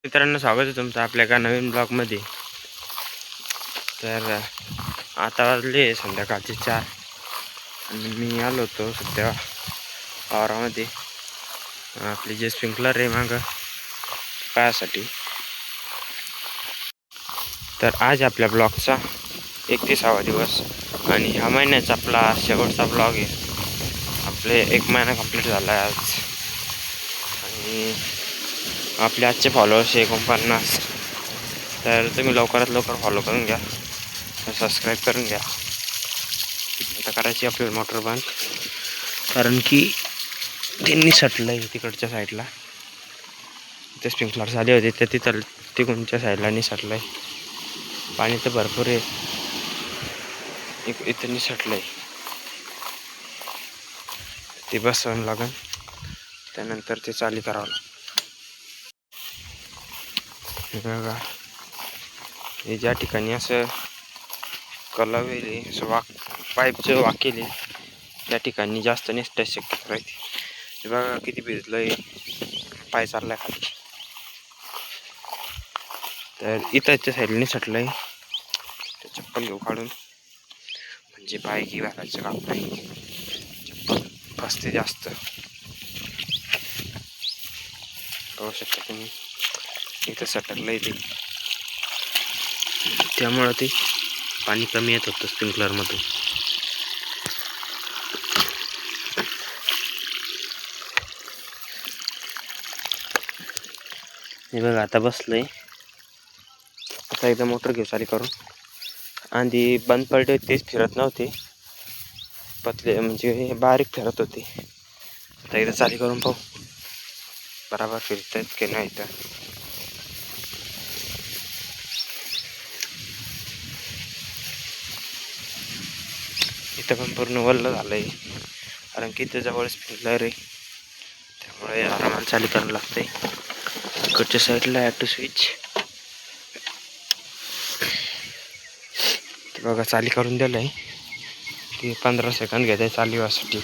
मित्रांनो, स्वागत आहे तुमचं आपल्या एका नवीन ब्लॉगमध्ये. तर आता वाजले संध्याकाळचे 4 आणि मी आलो होतो सध्या वावरामध्ये. आपले जे स्प्रिंकलर आहे मागं पायासाठी. तर आज आपल्या ब्लॉगचा 31वा दिवस आणि ह्या महिन्याचा आपला शेवटचा ब्लॉग आहे. आपले 1 महिना कंप्लीट झाला आहे आज. आणि आपले आजचे फॉलोअर्स 49. तर तुम्ही लवकरात लवकर फॉलो करून घ्या, सबस्क्राईब करून घ्या. आता करायची आपल्याला मोटर बंद, कारण की त्यांनी सटलं आहे तिकडच्या साईडला. ते स्प्रिंकलर झाले होते तर तिकडच्या साईडला निसटलं आहे. पाणी तर भरपूर आहे, इथं निसटलं आहे. ते बसवावं लागेल, त्यानंतर ते चालू करावं लागेल. बघा, हे ज्या ठिकाणी असं कलावेले असं पाईपचं वाकेले त्या ठिकाणी जास्त निसटायची शक्यता राहते. हे बघा किती भिजलंय, पाय चाललाय खाली. तर इथंच्या साईडला निसटलंय. तर चप्पल घेऊ काढून, म्हणजे पाय की घालायचं काम नाही, चप्पल फसते जास्त. पाहू शकता तुम्ही, इथं सटकलंय ते, त्यामुळं ते पाणी कमी येत होतं स्प्रिंकलरमधून. हे बघा आता बसलंय. आता एकदा मोटर घेऊ चालू करून. आधी बंद पडले तेच फिरत नव्हते, पतले म्हणजे बारीक फिरत होते. आता एकदा चालू करून पाहू बराबर फिरत आहेत की नाही. तर इथं पण पूर्ण वल्ल झालंय, कारण की इथं जवळ स्प्रिंकलर आहे, त्यामुळे आरामात चालू करावं लागतंय. इकडच्या साईडला ॲटो स्विच बघा चालू करून दिलं आहे. ते 15 सेकंद घेत आहे चालू व्हायसाठी.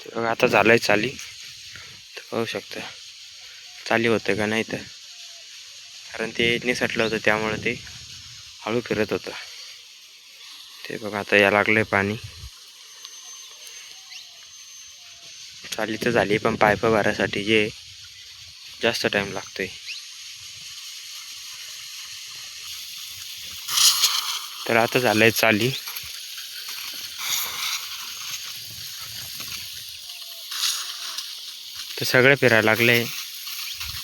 बघा आता झालंय चालू. तर पाहू शकता चालू होतं का नाही. तर कारण ते निसटलं होतं त्यामुळे ते हळू फिरत होतं. ते बघा आता या लागलंय पाणी. चाली तर झाली, पण पाईप भरायसाठी जे जास्त टाइम लागतोय. तर आता झालंय चाली. तर सगळे फिरायला लागले.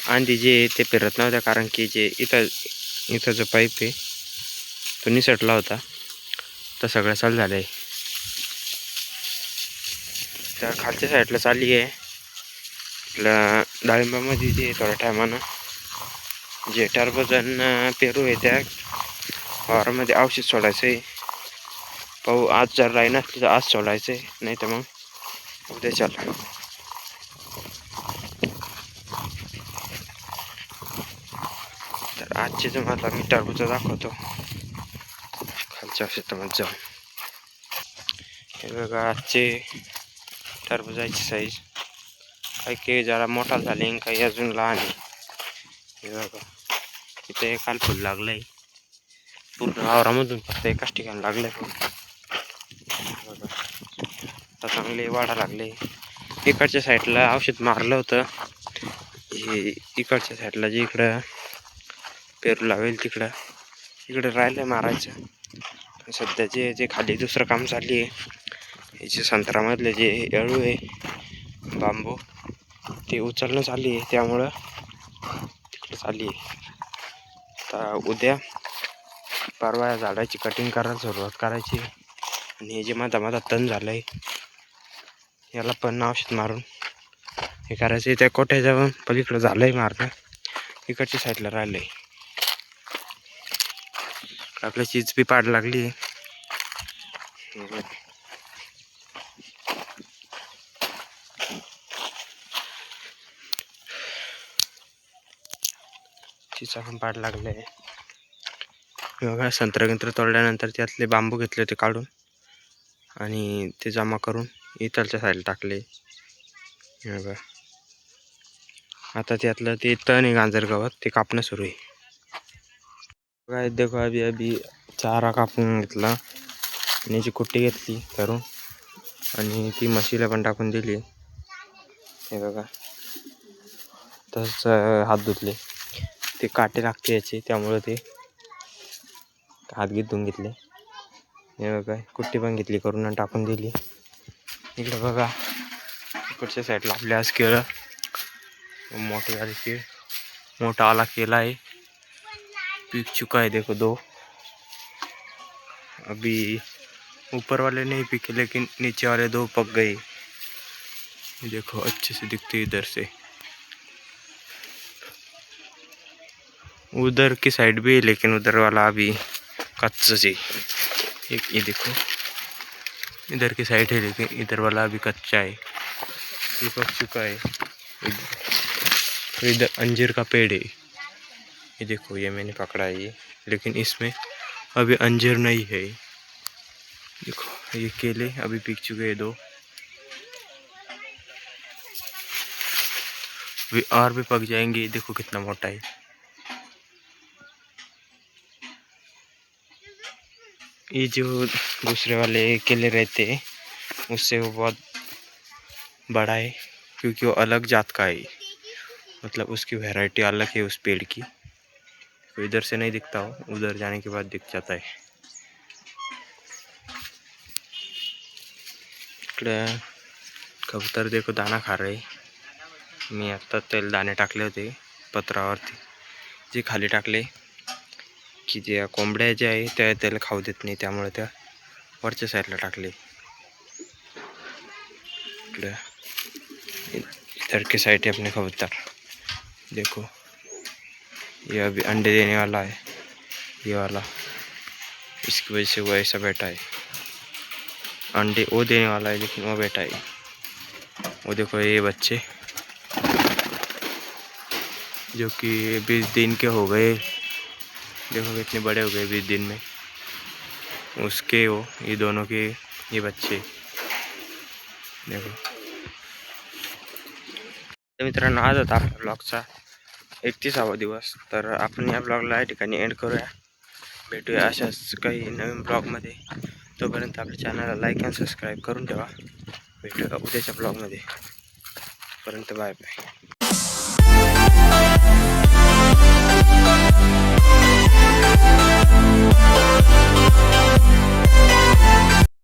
आधी जे ते फिरत नव्हतं, कारण की जे इथं जो पाईप आहे तो निसटला होता. तर सगळं चालू झालंय. तर खालच्या साईडला चालली आहे आपल्या डाळिंबामध्ये जे थोड्या टायमानं जे टरबूज आणि पेरू आहे त्या वावरामध्ये औषध सोडायचं आहे. पाहू आज जर राही नसली तर आज सोडायचं आहे, नाही तर मग उद्या चला. तर आजचे तुम्हाला मी टरबूज दाखवतो खालच्या शेतामध्ये जाऊन. हे बघा आजचे टरबूजाची साईज, काही जरा मोठा झाले आणि काही अजून लहान आहे. हे बघा इथे काल फुल लागलंय पूर्ण वावरामधून, फक्त एकाच ठिकाणी लागलंय. बघा आता चांगले वाढा लागले. इकडच्या साईडला औषध मारलं होतं. हे इकडच्या साईडला जे इकडं पेरू लावेल इकडं राहिलं मारायचं. सध्या जे खाली दुसरं काम चालू आहे, हे जे संत्र्यामधले जे अळू आहे बांबू ते उचलणं चालू आहे, त्यामुळं तिकडं चालू आहे. आता उद्या परवा या झाडाची कटिंग करायला सुरुवात करायची. आणि हे जे माझा तण झालंय याला पण औषध मारून हे करायचं. त्या कोट्या जाऊन पलीकडं झालंय मारणं, इकडच्या साईडला राहिलंय. आपल्या चीज बी पाड लागली. चिचा पण पाड लागले. बघा संत्र तोडल्यानंतर त्यातले बांबू घेतले होते काढून आणि ते जमा करून इथलच्या साईडला टाकले. बघा आता त्यातलं ते तण आहे गांजर गवत ते कापणं सुरू आहे. बघा देखो अभी चारा कापून घेतला आणि याची कुट्टी घेतली करून आणि ती म्हशीला पण टाकून दिली. हे बघा तसंच हात धुतले. ते काटे लागते याचे त्यामुळे ते हात धुवून घेतले. हे बघा कुट्टी पण घेतली करून आणि टाकून दिली. इकडे बघा इकडच्या साईडला आपल्या आज केळं मोठी वाली केळ मोठा आला केला है, पीक चुका है देखो दो. अभी ऊपर वाले नहीं पीके लेकिन नीचे वाले दो पक गए. देखो अच्छे से दिखते इधर से. उधर की साइड भी है लेकिन उधर वाला अभी कच्चा है. एक ये देखो इधर की साइड है लेकिन इधर वाला अभी कच्चा है. ये पक चुका है. इधर अंजीर का पेड़ है. ये देखो ये मैंने पकड़ा है ये, लेकिन इसमें अभी अंजीर नहीं है. देखो ये केले अभी पीक चुके हैं दो. और भी पक जाएंगे. देखो कितना मोटा है. ये जो दूसरे वाले केले रहते हैं उससे वो बहुत बड़ा है क्योंकि वो अलग जात का है. मतलब उसकी वैरायटी अलग है उस पेड़ की. तो इधर से नहीं दिखता हो, उधर जाने के बाद दिख जाता है. कबूतर देखो दाना खा रहे. मी आता तेल दाणे टाकले होते पत्रावरती, जे खाली टाकले की जे कोंबड्या जे आहे त्या त्याला खाऊ देत नाही, त्यामुळे त्या वरच्या साईडला टाकले. इधर के साइड है अपने कबूतर. देखो ये अभी अंडे देने वाला है ये वाला, इसकी वजह से वो ऐसा बैठा है. अंडे वो देने वाला है लेकिन वो बैठा है. वो देखो ये बच्चे जो कि 20 दिन के हो गए. देखो कितने बड़े हो गए 20 दिन में उसके. वो ये दोनों के ये बच्चे देखो. मित्रांनो आज होता आपल्या ब्लॉगचा 31वा दिवस. तर आपण या ब्लॉगला या ठिकाणी एंड करूया. भेटूया अशाच काही नवीन ब्लॉगमध्ये. तोपर्यंत आपल्या चॅनलला लाईक आणि सबस्क्राईब करून ठेवा. भेटूया उद्याच्या ब्लॉगमध्ये. तोपर्यंत बाय बाय.